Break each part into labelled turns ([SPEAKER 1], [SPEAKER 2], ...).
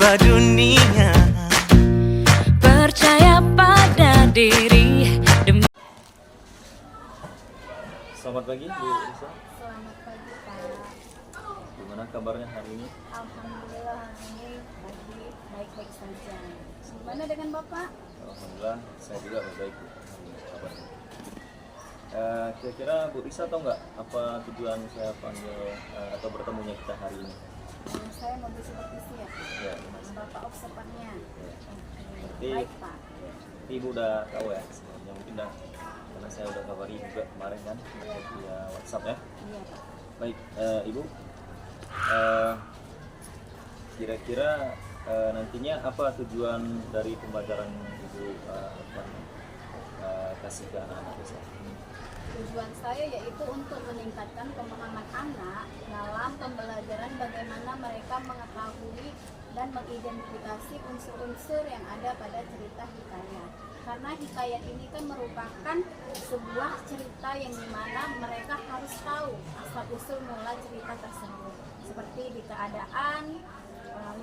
[SPEAKER 1] merubah dunia.
[SPEAKER 2] Percaya pada diri demi.
[SPEAKER 3] Selamat pagi Bu Risa.
[SPEAKER 4] Selamat pagi Pak.
[SPEAKER 3] Gimana kabarnya hari ini?
[SPEAKER 4] Alhamdulillah hari ini pagi baik-baik saja. Gimana dengan Bapak?
[SPEAKER 3] Alhamdulillah saya juga baik Bu. Kabarnya. Kira-kira Bu Risa tahu nggak apa tujuan saya panggil atau bertemunya kita hari ini?
[SPEAKER 4] Saya mau bersifat isi ya.
[SPEAKER 3] Ya,
[SPEAKER 4] Bapak observannya.
[SPEAKER 3] Berarti
[SPEAKER 4] Baik Pak.
[SPEAKER 3] Ibu udah tahu ya sebenarnya mungkin dah karena saya udah kabari juga kemarin kan via WhatsApp ya.
[SPEAKER 4] Iya Pak.
[SPEAKER 3] Baik, Ibu, kira-kira nantinya apa tujuan dari pembelajaran Ibu akan kasih ke anak-anak desa?
[SPEAKER 4] Tujuan saya yaitu untuk meningkatkan pemahaman anak dalam pembelajaran bagaimana mereka mengetahui dan mengidentifikasi unsur-unsur yang ada pada cerita hikayat. Karena hikayat ini kan merupakan sebuah cerita yang dimana mereka harus tahu asal-usul mula cerita tersebut. Seperti di keadaan,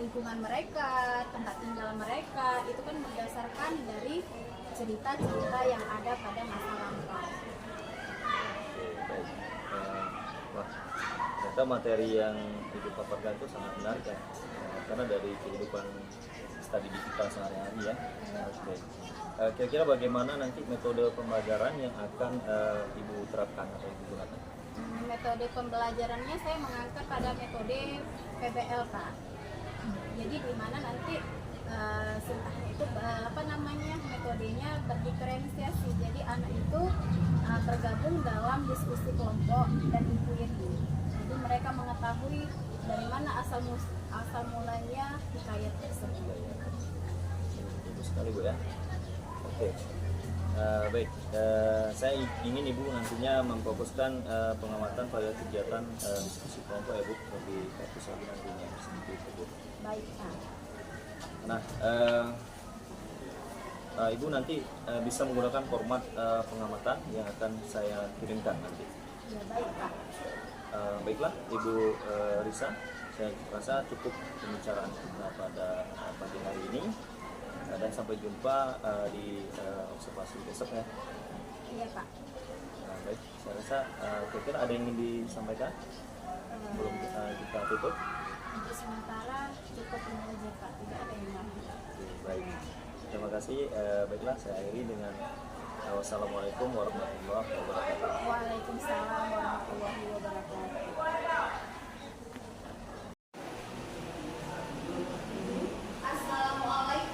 [SPEAKER 4] lingkungan mereka, tempat tinggal mereka, itu kan berdasarkan dari cerita-cerita yang ada pada masa lampau.
[SPEAKER 3] Baik. Wah, ternyata materi yang Ibu paparkan itu sangat menarik ya, karena dari kehidupan studi digital sehari-hari ya. Oke. Kira-kira bagaimana nanti metode pembelajaran yang akan Ibu terapkan atau Ibu gunakan?
[SPEAKER 4] Metode pembelajarannya saya mengangkat pada metode PBL Pak. Jadi di mana nanti itu metodenya berdiferensiasi. Jadi anak itu tergabung dalam diskusi kelompok dan inquiry. Jadi mereka mengetahui dari mana asal mulanya hikayat tersebut.
[SPEAKER 3] Bagus sekali Bu ya. Oke. Baik, saya ingin Ibu nantinya memfokuskan pengamatan pada kegiatan diskusi kelompok ya Bu, lebih fokus lagi nantinya seperti itu Bu.
[SPEAKER 4] Baik Pak.
[SPEAKER 3] Nah, Ibu nanti bisa menggunakan format pengamatan yang akan saya kirimkan nanti.
[SPEAKER 4] Ya baik Pak.
[SPEAKER 3] Baiklah Ibu Risa, saya rasa cukup pembicaraan kita pada pagi hari ini. Dan sampai jumpa di observasi besok ya.
[SPEAKER 4] Iya Pak.
[SPEAKER 3] Baik, saya rasa kira-kira ada yang ingin disampaikan sebelum kita tutup.
[SPEAKER 4] Untuk sementara cukup ini aja Pak, tidak ada yang lain.
[SPEAKER 3] Baik, terima kasih. Baiklah, saya akhiri dengan wassalamualaikum warahmatullahi wabarakatuh.
[SPEAKER 4] Waalaikumsalam warahmatullahi wabarakatuh.
[SPEAKER 5] Assalamualaikum.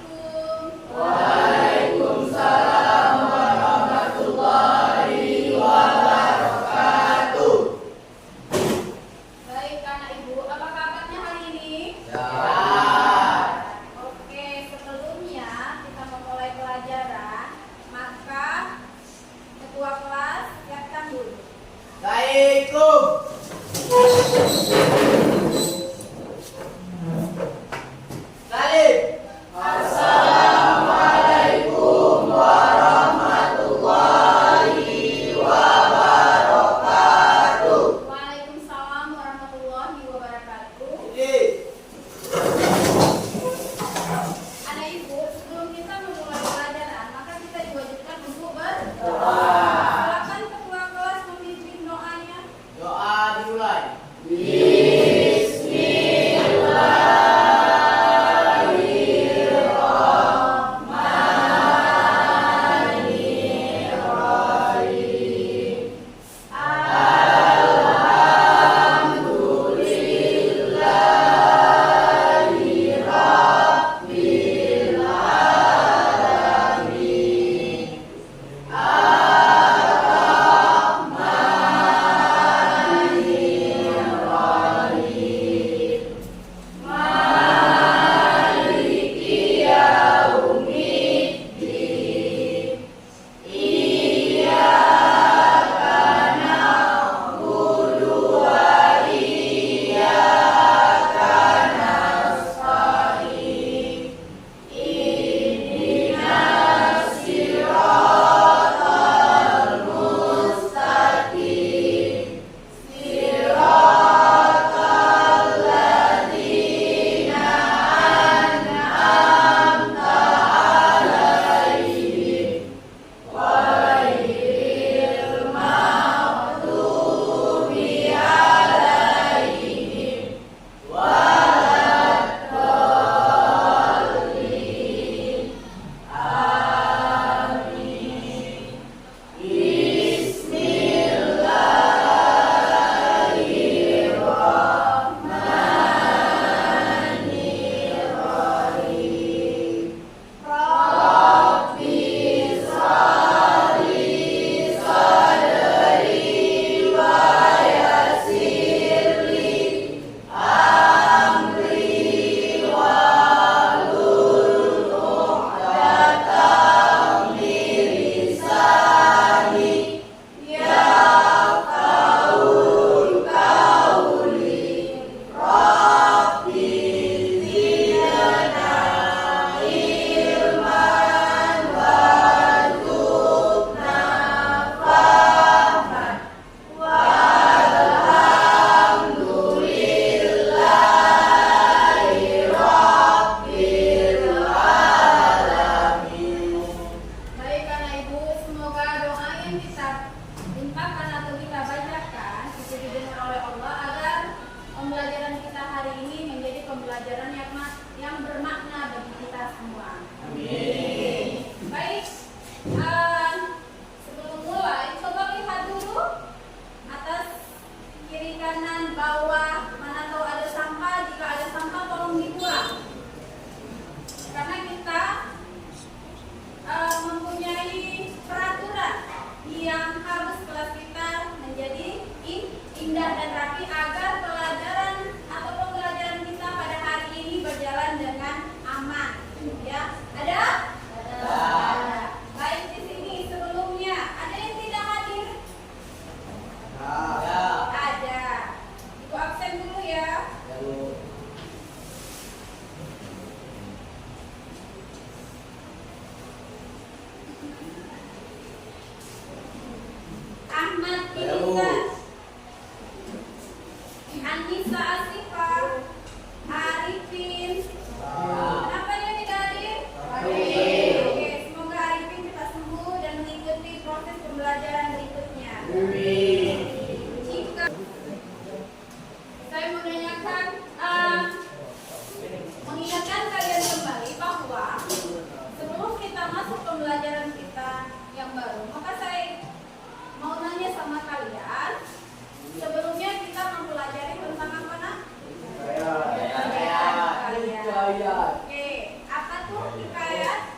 [SPEAKER 1] Oke, apa tuh hikayat?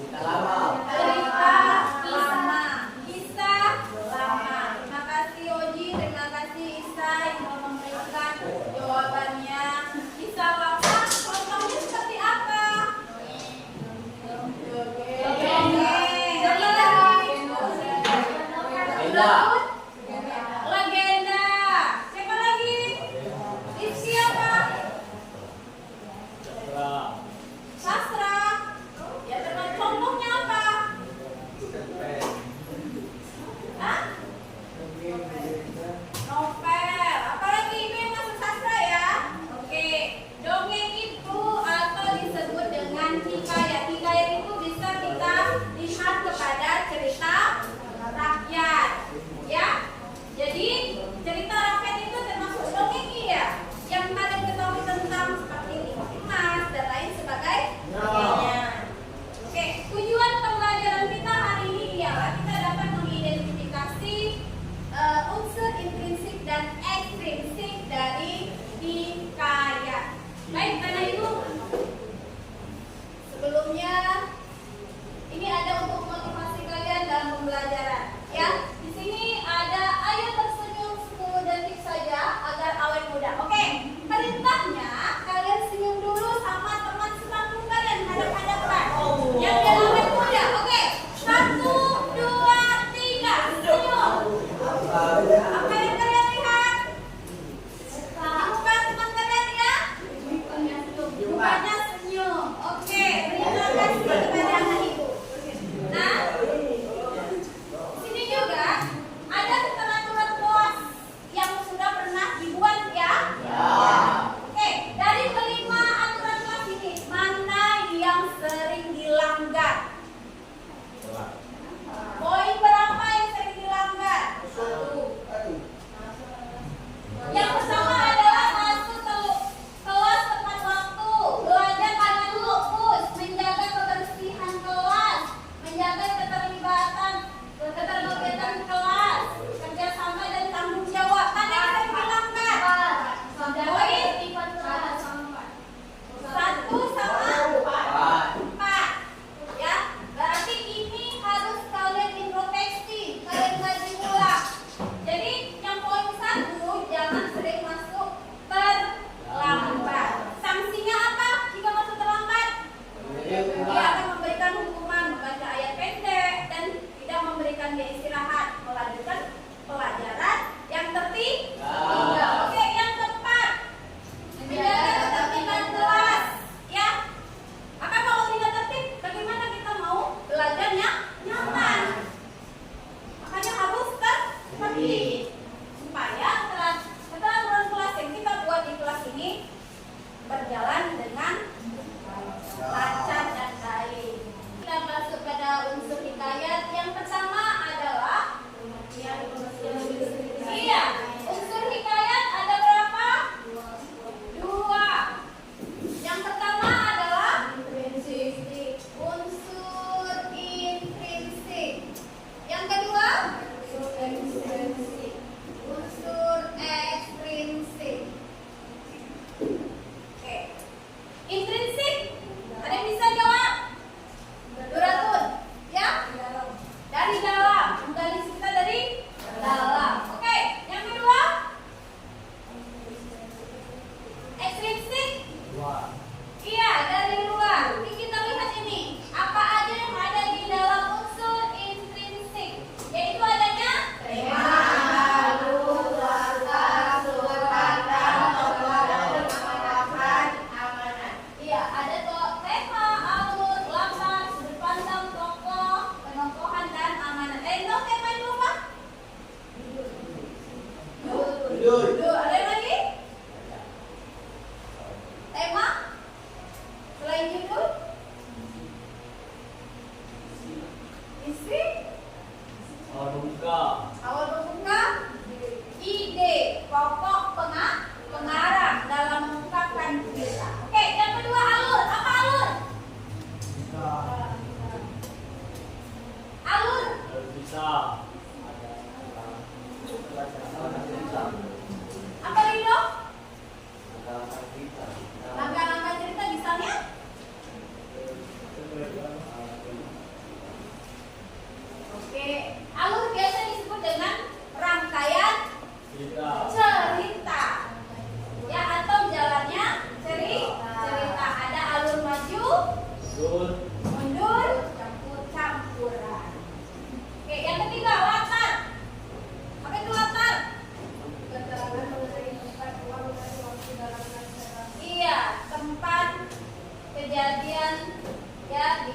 [SPEAKER 1] Cerita lama. Kisah lama. Terima kasih Oji, terima kasih Isa yang telah memberikan jawabannya. Kisah lama, contohnya seperti apa? Legenda. Siapa lagi? Rizky apa?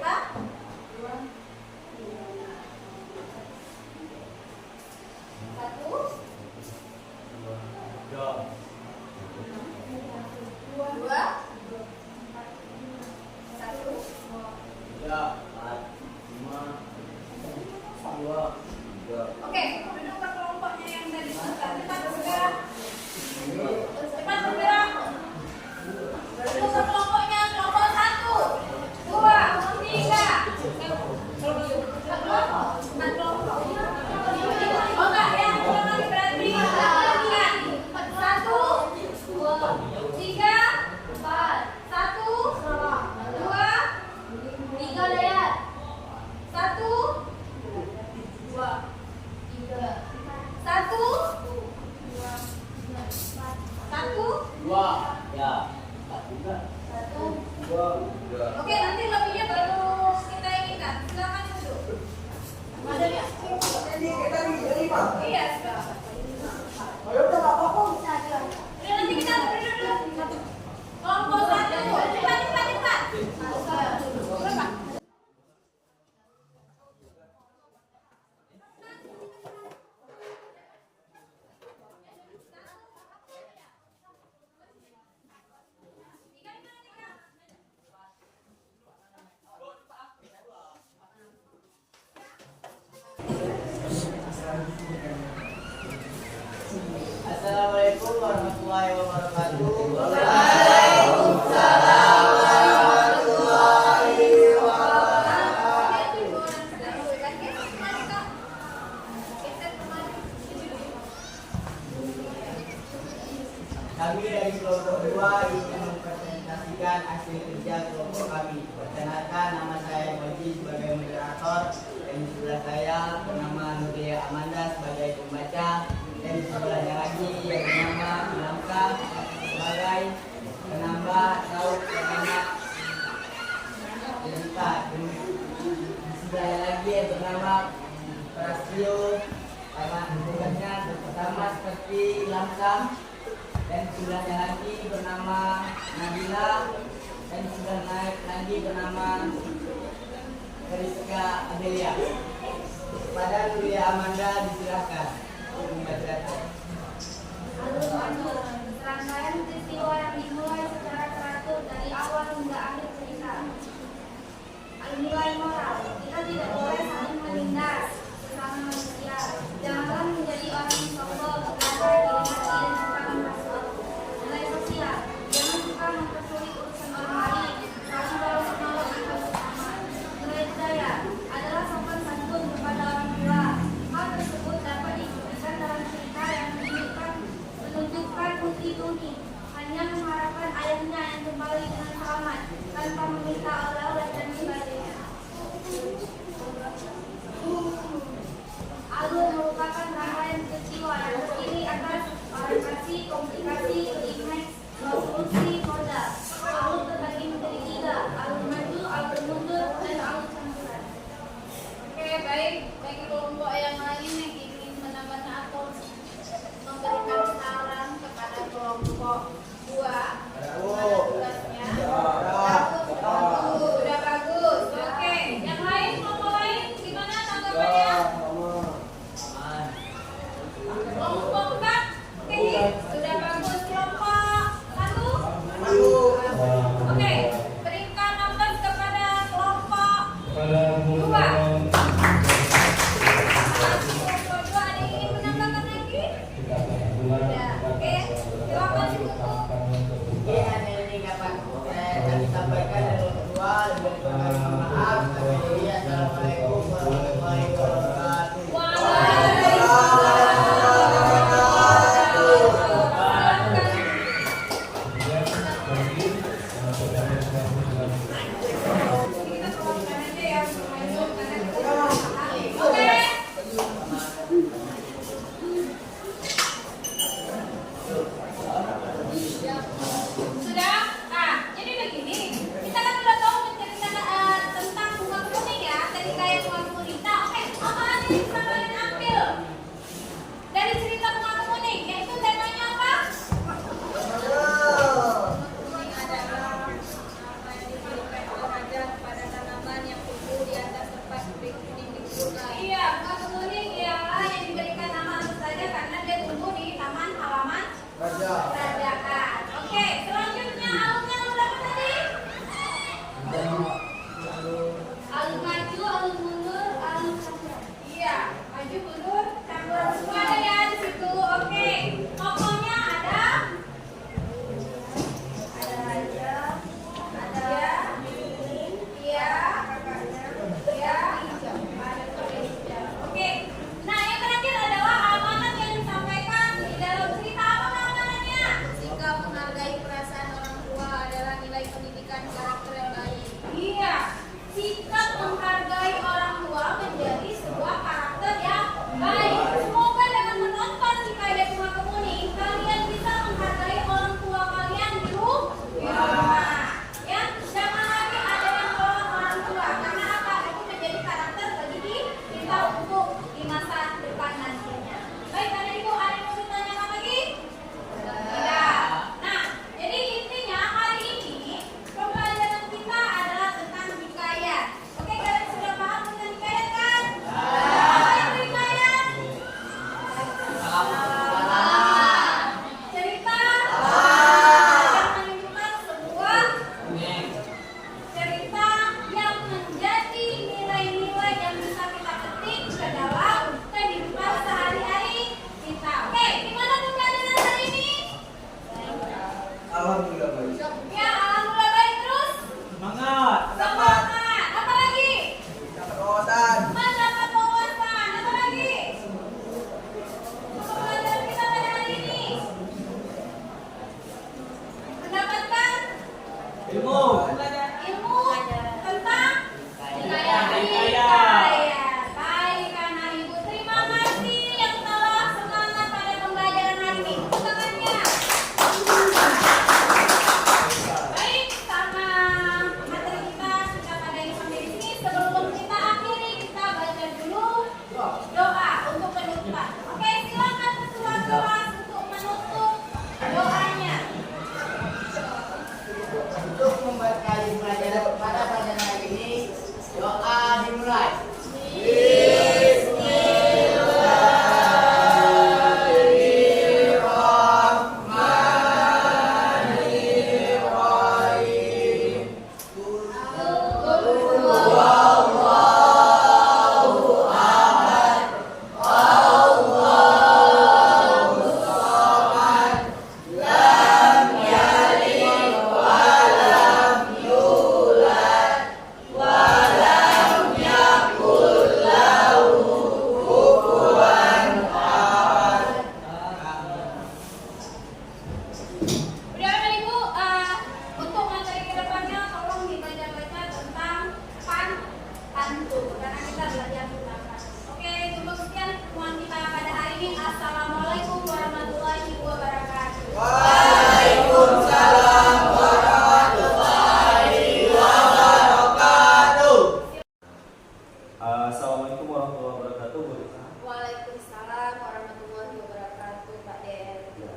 [SPEAKER 1] Berapa?
[SPEAKER 3] 2.
[SPEAKER 1] Oke, duduk per kelompoknya yang tadi sebentar. Cepat bergerak. Cepat bergerak. Duduk per kelompoknya. Kelompok 1, 2, 3. Empat kelompok. Oh enggak ya, ulang lagi berarti. Ingat. 1, 2, 3, 4. 1, 2, 3 lihat. 1, 2, 3. 1, 2, 1.
[SPEAKER 3] 2. Ya.
[SPEAKER 1] 1.
[SPEAKER 3] 2.
[SPEAKER 1] Oke, nanti lebihnya baru kita inikan. Silakan duduk. Ada ya? Iya, sudah. Udah nanti kita duduk. Kelompok 1. Cepat. Berapa?
[SPEAKER 6] Assalamualaikum warahmatullahi wabarakatuh. Kami dari kelompok 2 ingin mempresentasikan hasil kerja kelompok kami. Perkenalkan, nama saya Moji sebagai moderator, dan di sebelah saya bernama Nuria Amanda sebagai pembaca, dan di sebelahnya lagi yang bernama Ilhamka sebagai penambah atau pengamat cerita. Di sebelahnya lagi yang bernama Prastio, karena tugasnya pertama seperti Ilhamka. Dan sebelahnya lagi bernama Nabila, dan sebelah naik lagi bernama Rizka Adelia. Kepada Nuria Amanda disilahkan untuk membaca.
[SPEAKER 1] Rangkaian peristiwa yang dimulai secara teratur dari awal hingga akhir cerita. Nilai moral, kita tidak boleh saling menindas sesama manusia. Janganlah menjadi orang yang sombong, berada iri hati dan suka menghasut. Nilai sosial, jangan suka mempersulit urusan orang lain, saling balas menolong antar sesama. Nilai budaya adalah sopan santun kepada orang tua. Hal tersebut dapat dibuktikan dalam cerita yang menunjukkan Putri hanya mengharapkan ayahnya yang kembali dengan selamat tanpa meminta oleh-oleh dan sebagainya. Alur merupakan rangkaian peristiwa yang terdiri atas orientasi, komunikasi, klimaks, solusi, modal. Alur terbagi menjadi 3, alur maju, alur mundur, dan alur campuran. Oke, baik. Bagi kelompok yang lain yang ingin menambahkan atau memberikan saran kepada kelompok 2 pada tugasnya. Sudah bagus. Oke, yang lain, kelompok lain gimana tanggapannya? Kelompok 4, oke, sudah bagus. Kelompok 1. Oke, berikan nomor kepada kelompok 2. Kelompok 2 ada yang ingin menambahkan lagi? Ya, oke. Silakan ditutup.
[SPEAKER 6] Iya, ini kapan kami sampaikan dari kelompok 2 lebih banyak maaf. Assalamualaikum warahmatullahi wabarakatuh.
[SPEAKER 1] Sudah? Nah, jadi begini. Kita kan udah tahu menceritakan tentang bunga kuning ya. Tadi kayak bunga gurita. Oke, apa aja yang bisa kalian ambil dari cerita bunga kuning? Yaitu temanya apa? Kuning adalah apa yang diberikan oleh raja kepada tanaman yang
[SPEAKER 6] dimulai.
[SPEAKER 1] Udah kan Ibu, untuk materi kedepannya tolong dibaca-baca tentang pantun karena kita belajar tentang pantun. Oke, cukup sekian pertemuan kita pada hari ini. Assalamualaikum warahmatullahi wabarakatuh.
[SPEAKER 6] Waalaikumsalam warahmatullahi wabarakatuh.
[SPEAKER 3] Assalamualaikum warahmatullahi wabarakatuh, Bu Risa.
[SPEAKER 1] Waalaikumsalam warahmatullahi wabarakatuh, Pak Den.
[SPEAKER 3] Ya,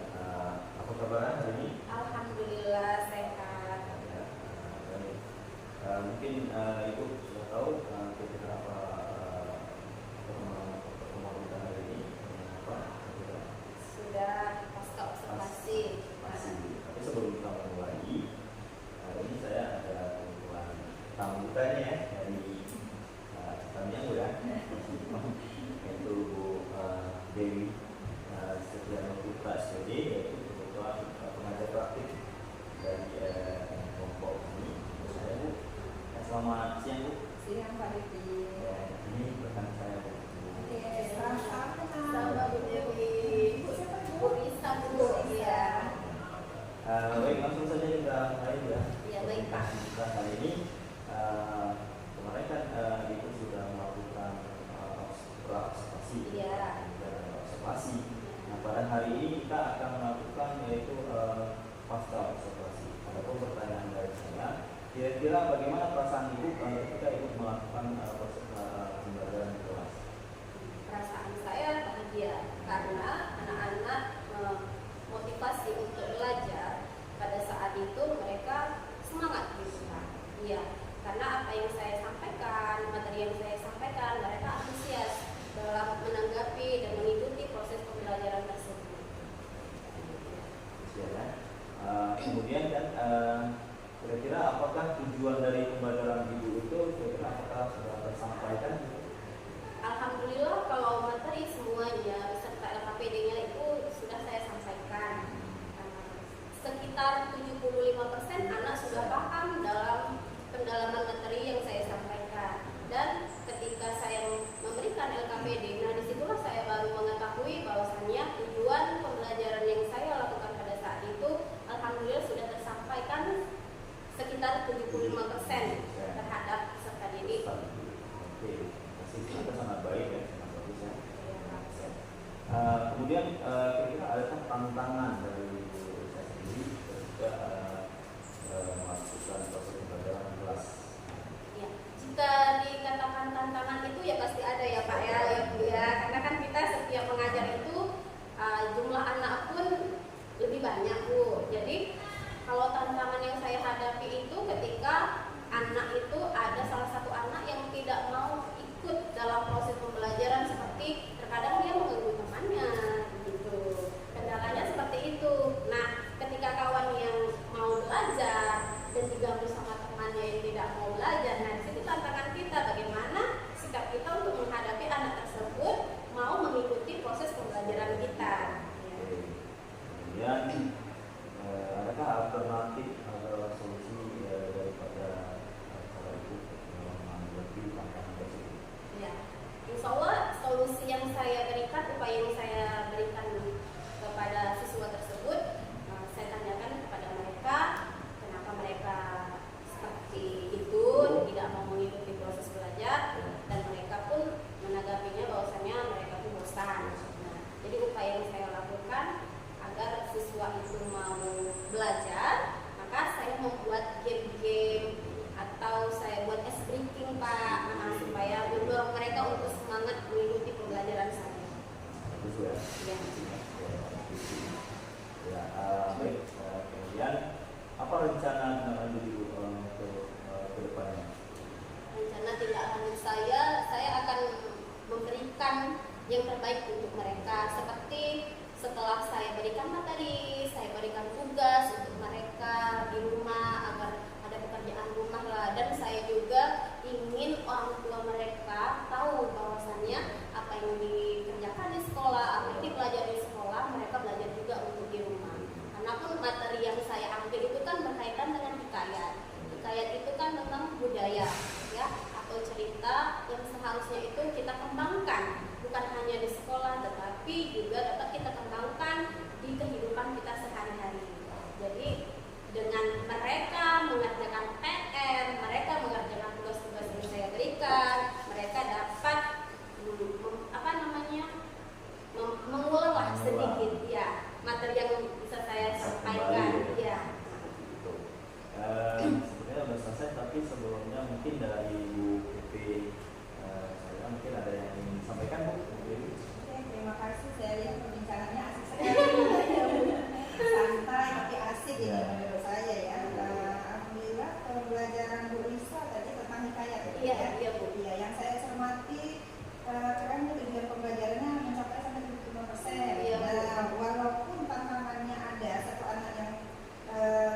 [SPEAKER 3] apa kabar hari ini?
[SPEAKER 1] Alhamdulillah sehat.
[SPEAKER 3] Ya, baik. Mungkin Ibu sudah tahu kira-kira apa pertemuan kita hari ini? Apa?
[SPEAKER 1] Sudah pasca observasi.
[SPEAKER 3] Tapi sebelum kita mulai, ini saya ada kebetulan tamu kita nih ya dari tamunya Bu ya, yaitu Bu Dewi Setiano Putra SPD, yaitu kebetulan pengajar praktik dari kelompok ini. Saya Bu, selamat siang Bu.
[SPEAKER 1] Siang Pak Devi.
[SPEAKER 3] Ya, ini rekan saya Bu.
[SPEAKER 1] Sama Bu Dewi. Bu Risa Bu. Iya.
[SPEAKER 3] Baik, langsung saja kita mulai ya.
[SPEAKER 1] Iya, baik, Pak.
[SPEAKER 3] Kita hari ini kemarin kan Ibu sudah melakukan observasi.
[SPEAKER 1] Iya.
[SPEAKER 3] Dan observasi. Nah, pada hari ini kita akan melakukan yaitu pasca observasi. Adapun pertanyaan dari saya, kira-kira bagaimana perasaan Ibu ketika Ibu melakukan pembelajaran di kelas?
[SPEAKER 1] Perasaan saya bahagia karena anak-anak motivasi untuk belajar pada saat itu mereka semangat gitu kan. Iya, karena apa yang saya sampaikan, materi yang saya sampaikan, mereka antusias dalam menanggapi dan mengikuti proses pembelajaran tersebut.
[SPEAKER 3] Ya. Kemudian kan kira-kira apakah tujuan dari pembelajaran Ibu itu kira-kira apakah sudah tersampaikan?
[SPEAKER 1] Alhamdulillah kalau materi semuanya beserta LKPD-nya itu sudah saya sampaikan. Sekitar 75% anak sudah paham dalam pendalaman materi yang saya sampaikan. Dan ketika saya memberikan LKPD, nah disitulah saya baru mengetahui bahwasannya tujuan pembelajaran yang saya lakukan pada saat itu alhamdulillah sudah tersampaikan sekitar 75% terhadap peserta didik.
[SPEAKER 3] Oke, itu sangat baik ya, sangat bagus ya. Kemudian kira-kira adakah tantangan dari saya sendiri ketika melakukan proses pembelajaran di kelas?
[SPEAKER 1] Ya, jika dikatakan tantangan itu ya pasti ada ya Pak ya, karena kan kita setiap mengajar itu jumlah anak pun lebih banyak Bu. Jadi kalau tantangan yang saya hadapi itu ketika anak itu ada salah satu anak yang tidak mau ikut dalam proses pembelajaran, seperti terkadang dia mengganggu temannya gitu. Kendalanya seperti itu. Nah, ketika kawan yang mau belajar dan diganggu sama temannya yang tidak mau belajar, nah disitu tantangan kita bagaimana sikap kita untuk menghadapi anak tersebut mau mengikuti proses pembelajaran kita.
[SPEAKER 3] Kemudian adakah alternatif atau solusi daripada cara itu menghadapi tantangan tersebut?
[SPEAKER 1] Ya, insya Allah solusi yang saya berikan, upaya yang saya berikan kepada siswa tersebut, saya tanyakan kepada mereka kenapa mereka seperti itu, tidak mau mengikuti proses belajar, dan mereka pun menanggapinya bahwasanya mereka pun bosan. Nah, jadi upaya yang saya lakukan agar siswa itu mau belajar, maka saya membuat game-game atau saya buat ice breaking Pak, supaya mendorong mereka untuk semangat mengikuti pembelajaran saya.
[SPEAKER 3] Bagus ya.
[SPEAKER 1] Ya.
[SPEAKER 3] Ya, baik. Kemudian apa rencana lanjut Ibu untuk ke depannya?
[SPEAKER 1] Rencana
[SPEAKER 4] karena tindak lanjut saya akan memberikan yang terbaik untuk mereka, seperti setelah saya berikan materi, saya berikan tugas untuk mereka di rumah agar ada pekerjaan rumah lah, dan saya juga ingin orang tua mereka tahu bahwasannya apa yang dikerjakan di sekolah, apa yang dipelajari di sekolah, mereka belajar juga untuk di rumah. Karena pun materi yang saya ambil itu kan berkaitan dengan hikayat. Hikayat itu kan tentang budaya, ya, atau cerita yang seharusnya itu kita kembangkan, bukan hanya di sekolah, tetapi juga dapat kita kembangkan di kehidupan kita sehari-hari. Jadi dengan mereka mengerjakan PR, mereka mengerjakan tugas-tugas yang saya berikan, mereka dapat mengulang sedikit ya materi yang bisa saya sampaikan. Ya.
[SPEAKER 3] Sebenarnya sudah selesai, tapi sebelumnya mungkin dari Bu PP saya mungkin ada yang ingin disampaikan, Bu.
[SPEAKER 7] Oke, terima kasih. Saya lihat perbincangannya asik sekali. Santai tapi asik ini menurut saya ya. Alhamdulillah pembelajaran Bu Lisa tadi tentang hikayat.
[SPEAKER 4] Iya, Bu.
[SPEAKER 7] Iya, yang saya cermati keren tujuan pembelajarannya mencapai sampai 75%.
[SPEAKER 4] Iya, Bu.
[SPEAKER 7] Nah, walaupun tantangannya ada satu anak yang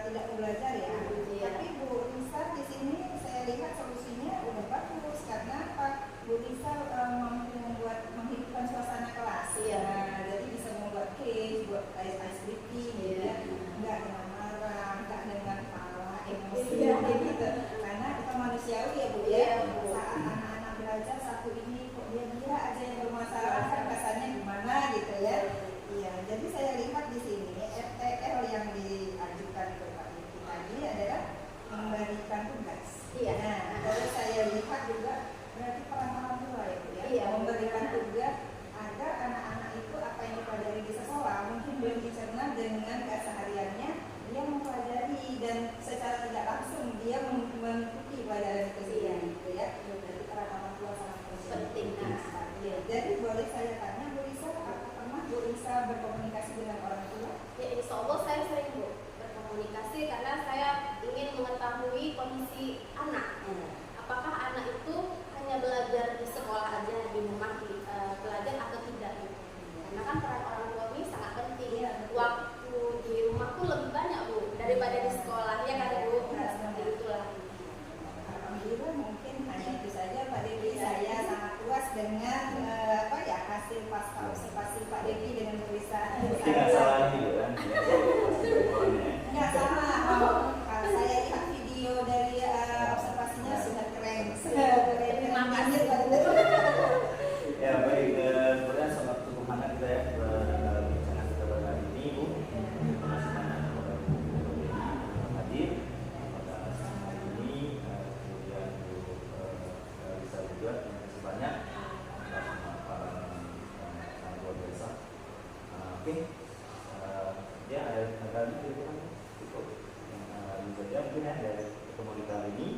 [SPEAKER 7] tidak mau belajar ya.
[SPEAKER 4] Iya.
[SPEAKER 7] Tapi Bu Lisa di sini saya lihat solusinya udah bagus, karena apa? Bu Lisa mampu menghidupkan suasana kelas.
[SPEAKER 4] Iya.
[SPEAKER 7] Nah, jadi bisa membuat case, buat ice breaking, gitu ya. Enggak dengan marah, enggak dengan kepala, emosi, gitu. Karena kita manusiawi ya Bu ya.
[SPEAKER 4] Iya, Bu.
[SPEAKER 7] Saat anak-anak belajar satu ini kok dia aja yang bermasalah, kan kesannya gimana gitu ya. Iya, jadi saya lihat di sini FTL yang diajukan ke Pak Diki tadi adalah memberikan tugas.
[SPEAKER 4] Iya.
[SPEAKER 7] Nah, terus saya lihat juga berarti peran orang tua ya Bu ya,
[SPEAKER 4] Iya.
[SPEAKER 7] memberikan tugas agar anak-anak itu apa yang dipelajari di sekolah mungkin belum dicerna dengan kesehariannya, dia mempelajari dan secara tidak langsung dia mengikuti pelajaran itu sendiri, gitu ya. Jadi peran orang tua sangat penting.
[SPEAKER 4] Nah,
[SPEAKER 7] Iya. Jadi boleh saya tanya Bu Lisa, apakah pernah Bu Lisa berkomunikasi dengan orang tua?
[SPEAKER 4] Ya, insya Allah saya sering Bu berkomunikasi karena saya ingin mengetahui kondisi anak. Apakah anak itu hanya belajar di sekolah aja, di rumah belajar atau tidak? Karena kan peran orang tua ini sangat penting.
[SPEAKER 7] Iya.
[SPEAKER 4] Waktu di rumah tuh lebih banyak Bu daripada di sekolah, ya kan Bu? Nah, seperti itulah.
[SPEAKER 7] Alhamdulillah mungkin hanya itu saja Pak Devi. Saya sangat puas dengan hasil pasca observasi Pak Devi dengan Bu Lisa.
[SPEAKER 3] Mungkin nggak salah gitu kan?
[SPEAKER 7] Nggak salah. Kalau saya lihat video dari observasinya sudah keren. Terima kasih Pak Devi.
[SPEAKER 3] Ya baik, sebenarnya sangat cukup hangat kita ya perbincangan kita pada hari ini, Bu. Terima kasih banyak kepada Bu hadir pada hari ini, kemudian Bu Lisa juga terima kasih banyak atas pemaparan yang luar biasa. Oke, ya ada lagi cukup yang saja mungkin ya dari pertemuan kita hari ini.